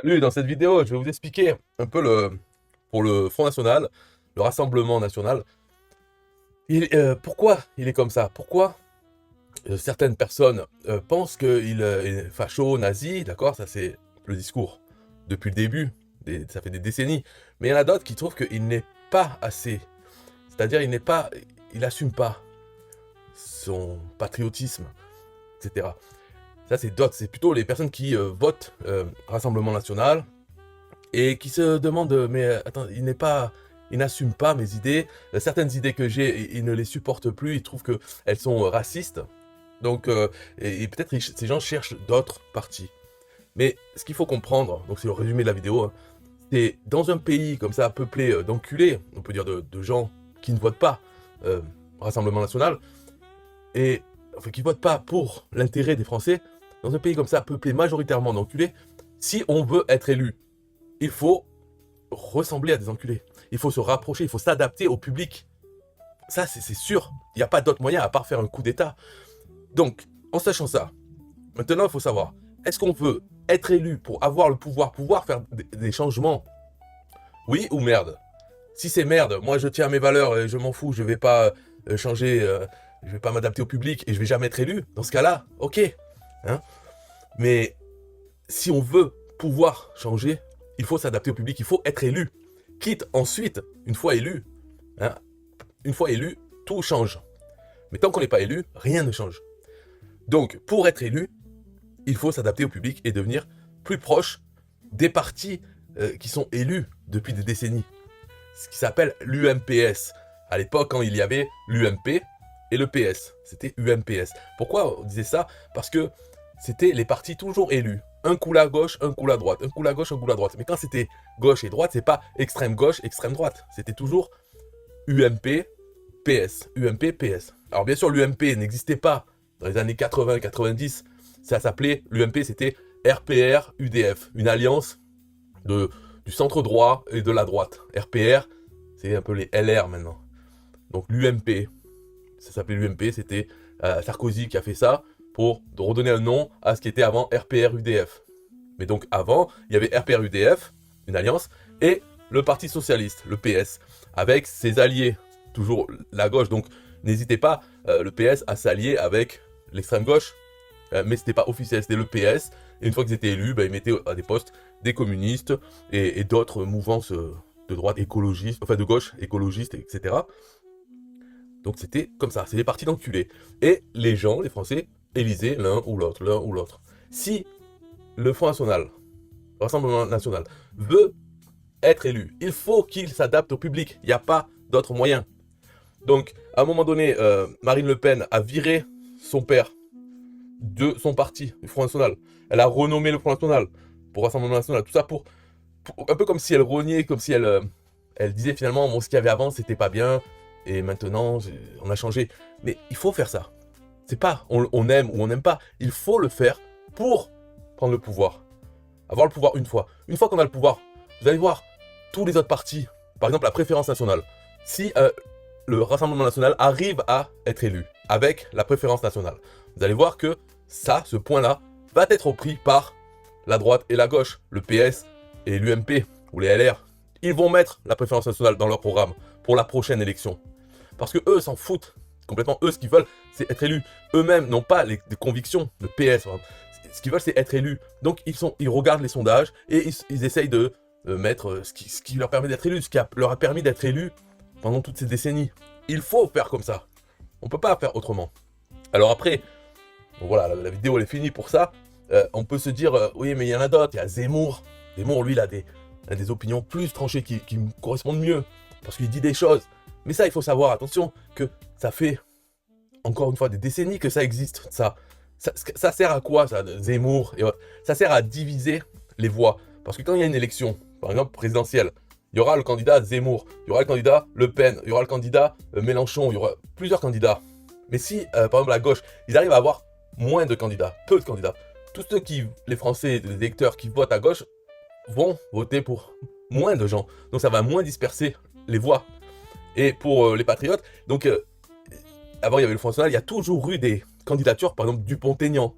Salut, dans cette vidéo, je vais vous expliquer un peu pour le Front National, le Rassemblement National, pourquoi il est comme ça, pourquoi certaines personnes pensent qu'il est facho, nazi, d'accord, ça c'est le discours depuis le début, ça fait des décennies, mais il y en a d'autres qui trouvent qu'il n'est pas assez, c'est-à-dire il assume pas son patriotisme, etc. Ça c'est d'autres, c'est plutôt les personnes qui votent Rassemblement National, et qui se demande mais attends, il n'assume pas mes idées, certaines idées que j'ai, il ne les supporte plus, il trouve que elles sont racistes, donc et peut-être ces gens cherchent d'autres partis. Mais ce qu'il faut comprendre, donc c'est le résumé de la vidéo, hein, c'est dans un pays comme ça peuplé d'enculés, on peut dire de gens qui ne votent pas euh, Rassemblement National, et enfin qui votent pas pour l'intérêt des Français, dans un pays comme ça peuplé majoritairement d'enculés, si on veut être élu, il faut ressembler à des enculés. Il faut se rapprocher, il faut s'adapter au public. Ça, c'est sûr. Il n'y a pas d'autre moyen à part faire un coup d'État. Donc, en sachant ça, maintenant, il faut savoir, est-ce qu'on veut être élu pour avoir le pouvoir faire des changements? Oui ou merde? Si c'est merde, moi je tiens à mes valeurs et je m'en fous, je vais pas changer, je vais pas m'adapter au public et je vais jamais être élu. Dans ce cas-là, ok. Hein, mais si on veut pouvoir changer, il faut s'adapter au public, il faut être élu. Quitte ensuite, hein, une fois élu, tout change. Mais tant qu'on n'est pas élu, rien ne change. Donc, pour être élu, il faut s'adapter au public et devenir plus proche des partis qui sont élus depuis des décennies. Ce qui s'appelle l'UMPS. À l'époque, quand il y avait l'UMP et le PS, c'était UMPS. Pourquoi on disait ça? Parce que c'était les partis toujours élus. Un coup la gauche, un coup la droite, un coup la gauche, un coup la droite. Mais quand c'était gauche et droite, c'est pas extrême gauche, extrême droite. C'était toujours UMP, PS. UMP, PS. Alors bien sûr, l'UMP n'existait pas dans les années 80-90. Ça s'appelait, l'UMP c'était RPR, UDF. Une alliance de, du centre droit et de la droite. RPR, c'est un peu les LR maintenant. Donc l'UMP, ça s'appelait l'UMP, c'était Sarkozy qui a fait ça pour redonner un nom à ce qui était avant RPR-UDF. Mais donc avant, il y avait RPR-UDF, une alliance, et le Parti Socialiste, le PS, avec ses alliés, toujours la gauche. Donc n'hésitez pas, le PS, à s'allier avec l'extrême gauche, mais c'était pas officiel, c'était le PS. Et une fois qu'ils étaient élus, ils mettaient à des postes des communistes et d'autres mouvances de droite écologistes, enfin de gauche écologistes, etc. Donc c'était comme ça, c'est des partis d'enculés. Et les gens, les Français, élisaient l'un ou l'autre, l'un ou l'autre. Si le Front National, le Rassemblement National, veut être élu, il faut qu'il s'adapte au public. Il n'y a pas d'autre moyen. Donc, à un moment donné, Marine Le Pen a viré son père de son parti, du Front National. Elle a renommé le Front National pour Rassemblement National. Tout ça un peu comme si elle reniait, comme si elle disait finalement, bon, ce qu'il y avait avant, c'était pas bien, et maintenant, on a changé. Mais il faut faire ça. C'est pas on aime ou on n'aime pas. Il faut le faire pour prendre le pouvoir. Avoir le pouvoir une fois. Une fois qu'on a le pouvoir, vous allez voir, tous les autres partis, par exemple la préférence nationale, si le Rassemblement National arrive à être élu avec la préférence nationale, vous allez voir que ça, ce point-là, va être repris par la droite et la gauche, le PS et l'UMP ou les LR. Ils vont mettre la préférence nationale dans leur programme pour la prochaine élection. Parce que eux s'en foutent complètement. Eux, ce qu'ils veulent, c'est être élus. Eux-mêmes n'ont pas des convictions, le PS. Ce qu'ils veulent, c'est être élus. Donc, ils regardent les sondages et ils essayent de mettre ce qui leur permet d'être élus, ce qui leur a permis d'être élus pendant toutes ces décennies. Il faut faire comme ça. On peut pas faire autrement. Alors après, bon voilà, la vidéo elle est finie pour ça. On peut se dire, oui, mais il y en a d'autres. Il y a Zemmour. Zemmour, lui, il a des opinions plus tranchées qui me correspondent mieux. Parce qu'il dit des choses. Mais ça, il faut savoir, attention, que ça fait encore une fois des décennies que ça existe. Ça sert à quoi, ça, Zemmour et autres? Ça sert à diviser les voix. Parce que quand il y a une élection, par exemple présidentielle, il y aura le candidat Zemmour, il y aura le candidat Le Pen, il y aura le candidat Mélenchon, il y aura plusieurs candidats. Mais si, par exemple, la gauche, ils arrivent à avoir moins de candidats, peu de candidats, tous ceux les Français, les électeurs qui votent à gauche, vont voter pour moins de gens. Donc ça va moins disperser les voix. Et pour les patriotes, donc avant il y avait le Front National, il y a toujours eu des candidatures, par exemple Dupont-Aignan,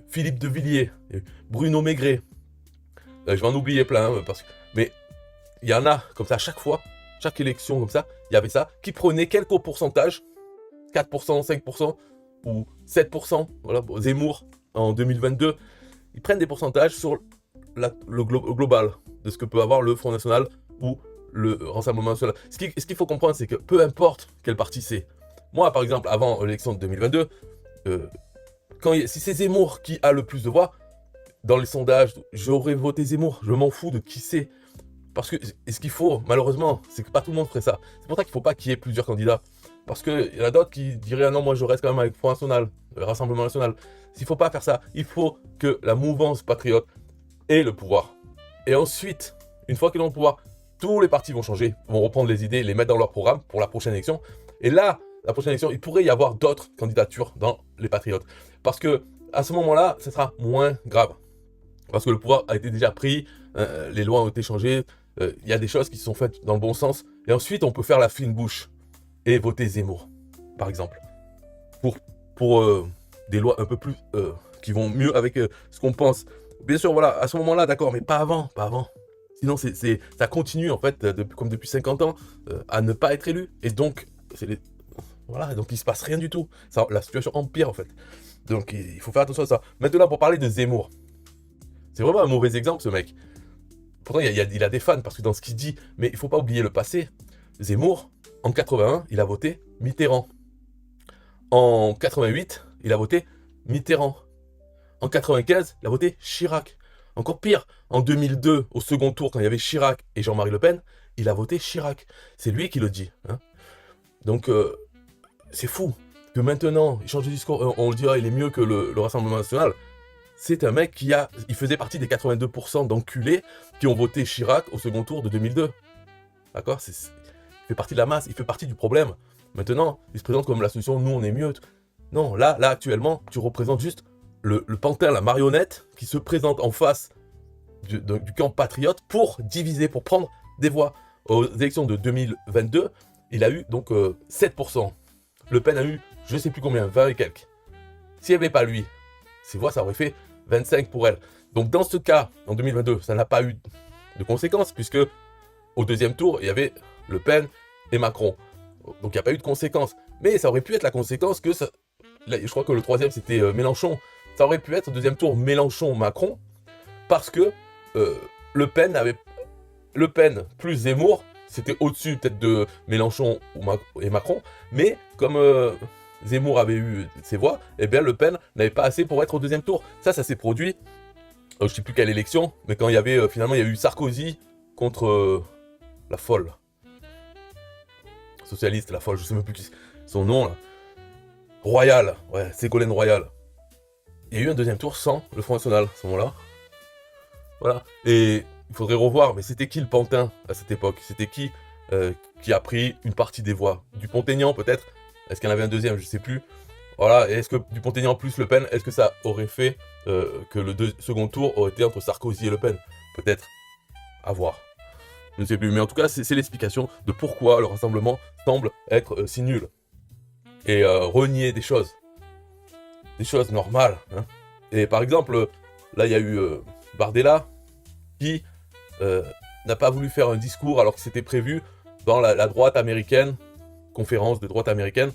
Philippe de Villiers, Bruno Maigret, Je vais en oublier plein, mais il y en a comme ça à chaque fois, chaque élection comme ça, il y avait ça, qui prenait quelques pourcentages, 4%, 5% ou 7%, voilà, Zemmour en 2022, ils prennent des pourcentages sur le global de ce que peut avoir le Front National ou le Rassemblement National. Ce qu'il faut comprendre, c'est que peu importe quel parti c'est. Moi, par exemple, avant l'élection de 2022, si c'est Zemmour qui a le plus de voix, dans les sondages, j'aurais voté Zemmour. Je m'en fous de qui c'est. Parce que ce qu'il faut, malheureusement, c'est que pas tout le monde ferait ça. C'est pour ça qu'il ne faut pas qu'il y ait plusieurs candidats. Parce qu'il y en a d'autres qui diraient, ah non, moi je reste quand même avec le Front National, le Rassemblement National. Il ne faut pas faire ça. Il faut que la mouvance patriote ait le pouvoir. Et ensuite, une fois qu'ils ont le pouvoir, tous les partis vont changer, vont reprendre les idées, les mettre dans leur programme pour la prochaine élection. Et là, la prochaine élection, il pourrait y avoir d'autres candidatures dans les patriotes. Parce que à ce moment-là, ce sera moins grave. Parce que le pouvoir a été déjà pris, les lois ont été changées, il y a des choses qui se sont faites dans le bon sens. Et ensuite, on peut faire la fine bouche et voter Zemmour, par exemple. Pour des lois un peu plus... qui vont mieux avec ce qu'on pense. Bien sûr, voilà, à ce moment-là, d'accord, mais pas avant, pas avant. Sinon, ça continue, en fait, comme depuis 50 ans, à ne pas être élu. Et donc, voilà, donc il se passe rien du tout. La situation empire, en fait. Donc, il faut faire attention à ça. Maintenant, pour parler de Zemmour. C'est vraiment un mauvais exemple, ce mec. Pourtant, il a des fans, parce que dans ce qu'il dit, mais il ne faut pas oublier le passé. Zemmour, en 81, il a voté Mitterrand. En 88, il a voté Mitterrand. En 95, il a voté Chirac. Encore pire, en 2002, au second tour, quand il y avait Chirac et Jean-Marie Le Pen, il a voté Chirac. C'est lui qui le dit. Hein. Donc, c'est fou que maintenant, il change de discours. On le dira, il est mieux que le Rassemblement National. C'est un mec il faisait partie des 82% d'enculés qui ont voté Chirac au second tour de 2002. D'accord ? Il fait partie de la masse, il fait partie du problème. Maintenant, il se présente comme la solution, nous on est mieux. Non, là actuellement, tu représentes juste le pantin, la marionnette qui se présente en face du camp patriote pour diviser, pour prendre des voix. Aux élections de 2022, il a eu donc 7%. Le Pen a eu, je sais plus combien, 20 et quelques. S'il n'y avait pas lui, ses voix, ça aurait fait 25 pour elle. Donc dans ce cas, en 2022, ça n'a pas eu de conséquences, puisque au deuxième tour, il y avait Le Pen et Macron. Donc il n'y a pas eu de conséquences. Mais ça aurait pu être la conséquence que ça... Là, je crois que le troisième, c'était Mélenchon. Ça aurait pu être au deuxième tour Mélenchon-Macron, parce que Le Pen plus Zemmour, c'était au-dessus peut-être de Mélenchon et Macron, mais comme Zemmour avait eu ses voix, eh bien Le Pen n'avait pas assez pour être au deuxième tour. Ça s'est produit, je ne sais plus quelle élection, mais quand il y avait, finalement, il y a eu Sarkozy contre la folle. Socialiste, la folle, je ne sais même plus qui son nom, là. Royal, ouais, Ségolène Royal. Il y a eu un deuxième tour sans le Front National, à ce moment-là. Voilà, et il faudrait revoir, mais c'était qui le pantin à cette époque? C'était qui a pris une partie des voix? Dupont-Aignan, peut-être? Est-ce qu'il y en avait un deuxième? Je ne sais plus. Voilà, et est-ce que Dupont-Aignan plus Le Pen, est-ce que ça aurait fait que le second tour aurait été entre Sarkozy et Le Pen? Peut-être. À voir. Je ne sais plus, mais en tout cas, c'est l'explication de pourquoi le rassemblement semble être si nul. Et renier des choses. Des choses normales. Hein. Et par exemple, là, il y a eu Bardella qui n'a pas voulu faire un discours alors que c'était prévu dans la droite américaine, conférence de droite américaine,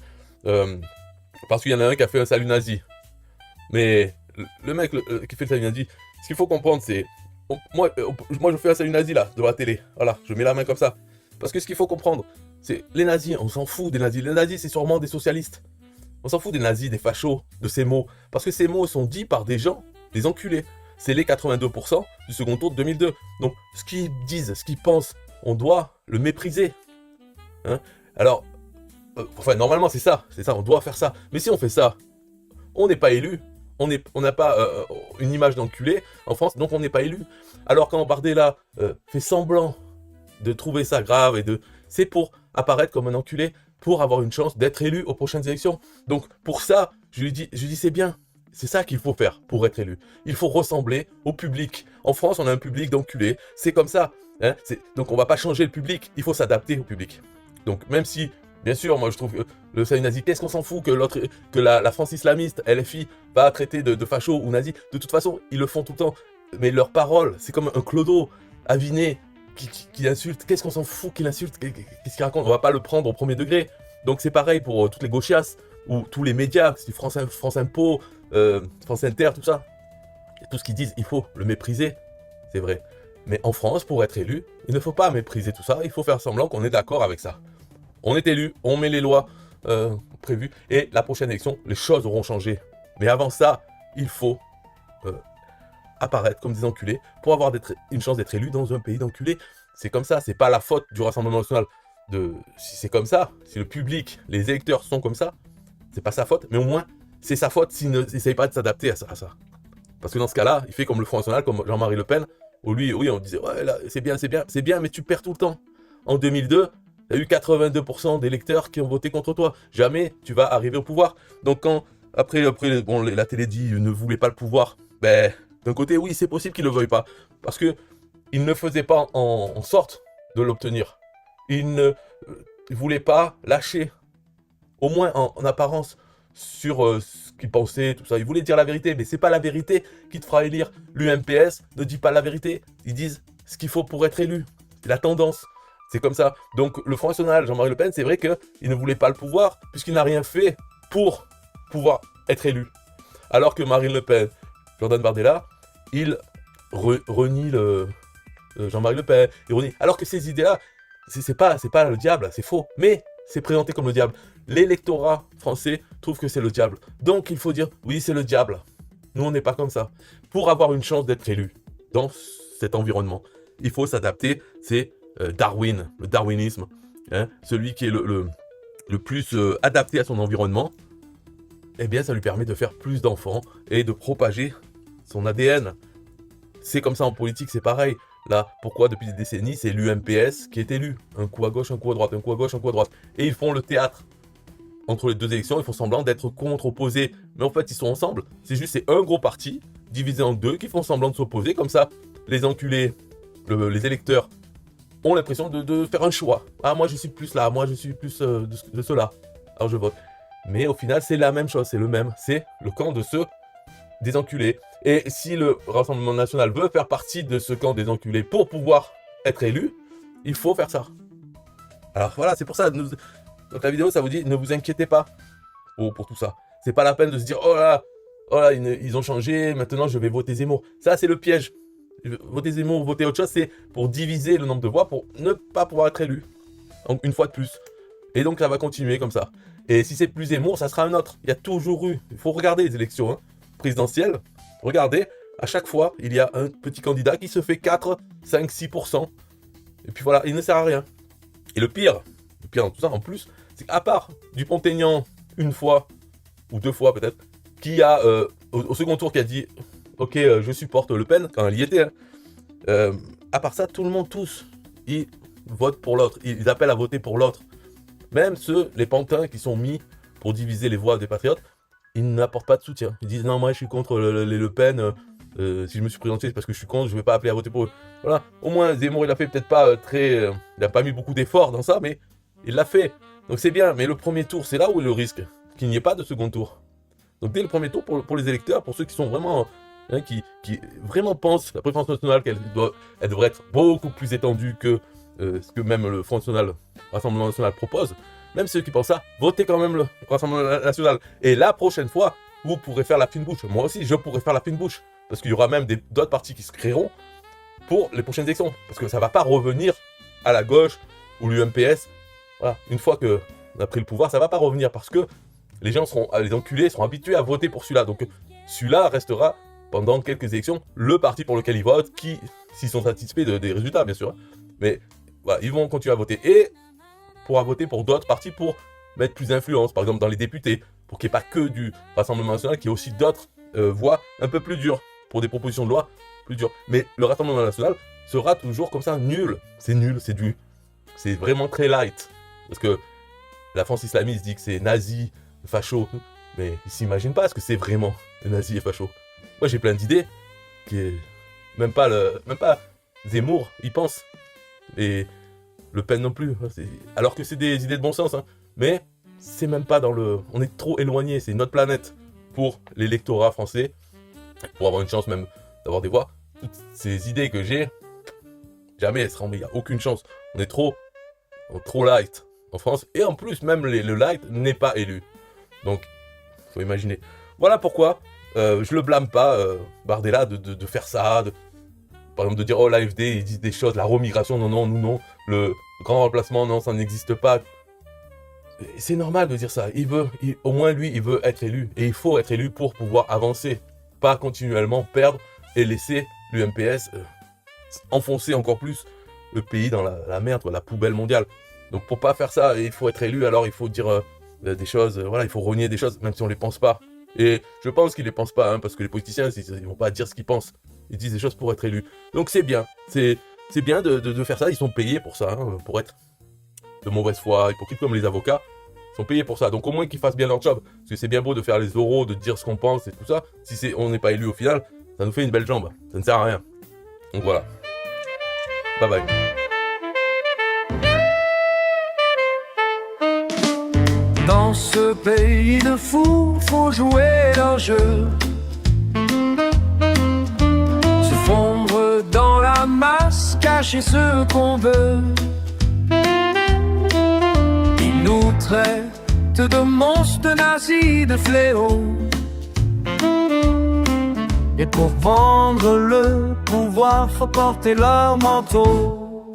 parce qu'il y en a un qui a fait un salut nazi. Mais le mec qui fait le salut nazi, ce qu'il faut comprendre, c'est... Moi, je fais un salut nazi là, devant la télé. Voilà, je mets la main comme ça. Parce que ce qu'il faut comprendre, c'est les nazis, on s'en fout des nazis. Les nazis, c'est sûrement des socialistes. On s'en fout des nazis, des fachos, de ces mots. Parce que ces mots sont dits par des gens, des enculés. C'est les 82% du second tour de 2002. Donc, ce qu'ils disent, ce qu'ils pensent, on doit le mépriser. Hein? Alors, enfin, normalement, c'est ça, on doit faire ça. Mais si on fait ça, on n'est pas élu. On n'a pas une image d'enculé en France, donc on n'est pas élu. Alors quand Bardella fait semblant de trouver ça grave, c'est pour apparaître comme un enculé, pour avoir une chance d'être élu aux prochaines élections. Donc pour ça, je lui dis c'est bien. C'est ça qu'il faut faire pour être élu. Il faut ressembler au public. En France, on a un public d'enculés. C'est comme ça. Hein, donc on va pas changer le public. Il faut s'adapter au public. Donc même si, bien sûr, moi je trouve que le salut nazi, qu'est-ce qu'on s'en fout que la France islamiste, LFI, va traiter de facho ou nazi. De toute façon, ils le font tout le temps. mais leurs paroles, c'est comme un clodo aviné qui insulte. Qu'est-ce qu'on s'en fout qu'il insulte? Qu'est-ce qu'il raconte? On va pas le prendre au premier degré. Donc c'est pareil pour toutes les gauchias, ou tous les médias, France Info, France Inter, tout ça. Et tout ce qu'ils disent, il faut le mépriser, c'est vrai. Mais en France, pour être élu, il ne faut pas mépriser tout ça, il faut faire semblant qu'on est d'accord avec ça. On est élu, on met les lois prévues, et la prochaine élection, les choses auront changé. Mais avant ça, il faut apparaître comme des enculés pour avoir une chance d'être élu dans un pays d'enculés. C'est comme ça, c'est pas la faute du Rassemblement National. Si c'est comme ça, si le public, les électeurs sont comme ça, c'est pas sa faute, mais au moins, c'est sa faute s'il n'essaye pas de s'adapter à ça. Parce que dans ce cas-là, il fait comme le Front National, comme Jean-Marie Le Pen, où lui, oui, on disait, ouais, là, c'est bien, mais tu perds tout le temps. En 2002, il y a eu 82% d'électeurs qui ont voté contre toi. Jamais tu vas arriver au pouvoir. Donc quand, après bon, la télé dit, ne voulait pas le pouvoir, ben, d'un côté, oui, c'est possible qu'il ne le veuille pas. Parce que il ne faisait pas en sorte de l'obtenir. Il ne voulait pas lâcher, au moins en apparence, sur ce qu'il pensait, tout ça. Il voulait dire la vérité, mais c'est pas la vérité qui te fera élire. L'UMPS ne dit pas la vérité. Ils disent ce qu'il faut pour être élu. C'est la tendance. C'est comme ça. Donc le Front National, Jean-Marie Le Pen, c'est vrai qu'il ne voulait pas le pouvoir, puisqu'il n'a rien fait pour pouvoir être élu. Alors que Marine Le Pen, Jordan Bardella, il renie Jean-Marie Le Pen, il renie. Alors que ces idées-là, c'est pas le diable, c'est faux. Mais c'est présenté comme le diable. L'électorat français trouve que c'est le diable. Donc il faut dire, oui, c'est le diable. Nous, on n'est pas comme ça. Pour avoir une chance d'être élu dans cet environnement, il faut s'adapter. C'est Darwin, le darwinisme. Hein, celui qui est le plus adapté à son environnement, eh bien, ça lui permet de faire plus d'enfants et de propager son ADN. C'est comme ça en politique, c'est pareil. Là, pourquoi depuis des décennies, c'est l'UMPS qui est élu. Un coup à gauche, un coup à droite, un coup à gauche, un coup à droite. Et ils font le théâtre. Entre les deux élections, ils font semblant d'être contre, opposés. Mais en fait, ils sont ensemble. C'est un gros parti, divisé en deux, qui font semblant de s'opposer. Comme ça, les enculés, les électeurs, ont l'impression de faire un choix. Ah, moi, je suis plus là. Moi, je suis plus de cela. Alors, je vote. Mais au final, c'est la même chose. C'est le même. C'est le camp de ceux des enculés. Et si le Rassemblement National veut faire partie de ce camp des enculés pour pouvoir être élu, il faut faire ça. Alors voilà, c'est pour ça. Donc la vidéo, ça vous dit, ne vous inquiétez pas pour tout ça. C'est pas la peine de se dire, oh là, ils ont changé, maintenant je vais voter Zemmour. Ça, c'est le piège. Voter Zemmour, voter autre chose, c'est pour diviser le nombre de voix, pour ne pas pouvoir être élu. Donc, une fois de plus. Et donc, ça va continuer comme ça. Et si c'est plus Zemmour, ça sera un autre. Il y a toujours eu, il faut regarder les élections présidentielles. Regardez, à chaque fois, il y a un petit candidat qui se fait 4, 5, 6%. Et puis voilà, il ne sert à rien. Et le pire dans tout ça, en plus, c'est qu'à part Dupont-Aignan, une fois, ou deux fois peut-être, qui a, au second tour, qui a dit « Ok, je supporte Le Pen », quand elle y était, à part ça, tout le monde, tous, ils votent pour l'autre. Ils appellent à voter pour l'autre. Même les pantins qui sont mis pour diviser les voix des patriotes, ils n'apportent pas de soutien. Ils disent non, moi je suis contre les Le Pen, si je me suis présenté c'est parce que je suis contre, je ne vais pas appeler à voter pour eux. Voilà, au moins Zemmour il a fait peut-être pas il n'a pas mis beaucoup d'efforts dans ça, mais il l'a fait. Donc c'est bien, mais le premier tour, c'est là où est le risque, qu'il n'y ait pas de second tour. Donc dès le premier tour, pour les électeurs, pour ceux qui sont vraiment, qui vraiment pensent la préférence nationale, elle devrait être beaucoup plus étendue que ce que même le Front National, Rassemblement National propose. Même ceux qui pensent ça, votez quand même le Rassemblement National. Et la prochaine fois, vous pourrez faire la fine bouche. Moi aussi, je pourrais faire la fine bouche. Parce qu'il y aura même d'autres partis qui se créeront pour les prochaines élections. Parce que ça ne va pas revenir à la gauche ou l'UMPS. Voilà. Une fois qu'on a pris le pouvoir, ça ne va pas revenir. Parce que les gens les enculés seront habitués à voter pour celui-là. Donc celui-là restera pendant quelques élections le parti pour lequel ils votent, s'ils sont satisfaits des résultats, bien sûr. Mais voilà, ils vont continuer à voter. Et pourra voter pour d'autres partis pour mettre plus d'influence, par exemple dans les députés, pour qu'il n'y ait pas que du Rassemblement National, qu'il y ait aussi d'autres voix un peu plus dures, pour des propositions de loi plus dures. Mais le Rassemblement National sera toujours comme ça nul, c'est vraiment très light. Parce que la France islamiste dit que c'est nazi, facho, mais ils s'imaginent pas ce que c'est vraiment, les nazis et facho. Moi j'ai plein d'idées, même pas Zemmour, il pense. Et Le Pen non plus, alors que c'est des idées de bon sens, mais c'est même pas on est trop éloigné, c'est une autre planète pour l'électorat français, pour avoir une chance même d'avoir des voix. toutes ces idées que j'ai, jamais elles seront, mais il n'y a aucune chance. On est trop light en France. Et en plus, même le light n'est pas élu. Donc, faut imaginer. Voilà pourquoi je le blâme pas, Bardella, de faire ça. Par exemple, de dire, oh, l'AFD, ils disent des choses, la remigration, non, non, nous, non. Le grand remplacement, non, ça n'existe pas. C'est normal de dire ça. Au moins, lui, il veut être élu. Et il faut être élu pour pouvoir avancer. Pas continuellement perdre et laisser l'UMPS enfoncer encore plus le pays dans la merde, la poubelle mondiale. Donc pour pas faire ça, il faut être élu, alors il faut dire des choses, voilà, il faut renier des choses, même si on les pense pas. Et je pense qu'ils les pensent pas, hein, parce que les politiciens, ils vont pas dire ce qu'ils pensent. Ils disent des choses pour être élus. Donc c'est bien. C'est bien de faire ça. Ils sont payés pour ça, hein, pour être de mauvaise foi, hypocrites comme les avocats. Ils sont payés pour ça. Donc au moins qu'ils fassent bien leur job. Parce que c'est bien beau de faire les oraux, de dire ce qu'on pense et tout ça. Si on n'est pas élu au final, ça nous fait une belle jambe. Ça ne sert à rien. Donc voilà. Bye bye. Dans ce pays de fous, faut jouer leur jeu. Se fondre dans la masse, cacher ce qu'on veut. Ils nous traitent de monstres, de nazis, de fléaux. Et pour vendre le pouvoir, faut porter leur manteau.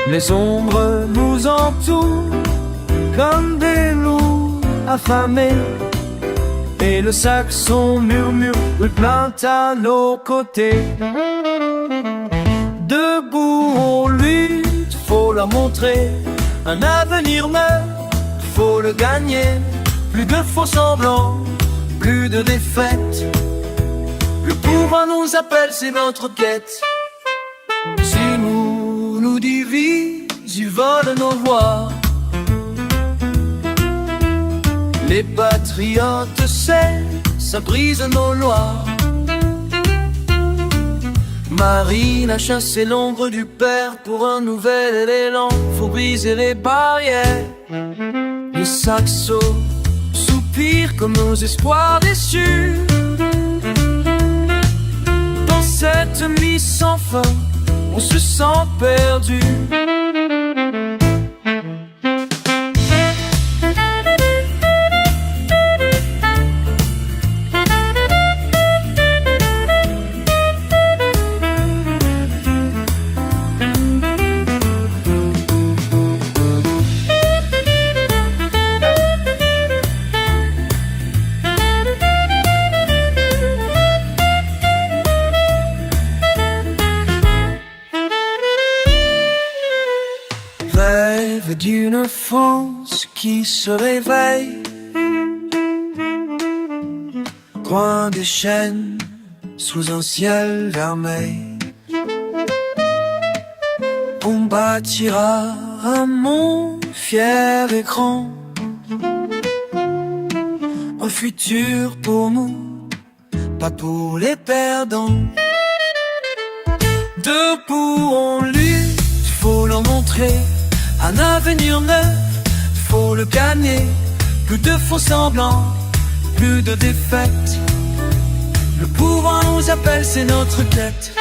Les ombres nous entourent comme des loups affamés. Et le saxon murmure le plainte à nos côtés. Debout on lutte, faut leur montrer un avenir meurt, faut le gagner. Plus de faux semblants, plus de défaites. Le pouvoir nous appelle, c'est notre quête. Si nous divisent, ils volent nos voix. Les patriotes ça brise nos lois. Marine a chassé l'ombre du père pour un nouvel élan. Faut briser les barrières. Le saxo soupire comme nos espoirs déçus. Dans cette mise sans fin, on se sent perdu. Rêve d'une France qui se réveille, coin des chênes sous un ciel vermeil. On bâtira un monde fier et grand, un futur pour nous, pas pour les perdants. Debout on lutte, faut leur montrer un avenir neuf, faut le gagner. Plus de faux semblants, plus de défaites. Le pouvoir nous appelle, c'est notre quête.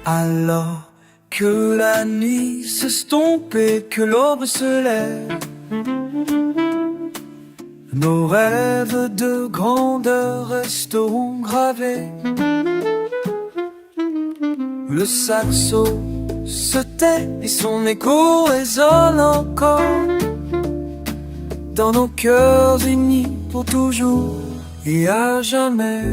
Alors que la nuit s'estompe et que l'aube se lève, nos rêves de grandeur resteront gravés. Le saxo se tait et son écho résonne encore dans nos cœurs unis pour toujours et à jamais.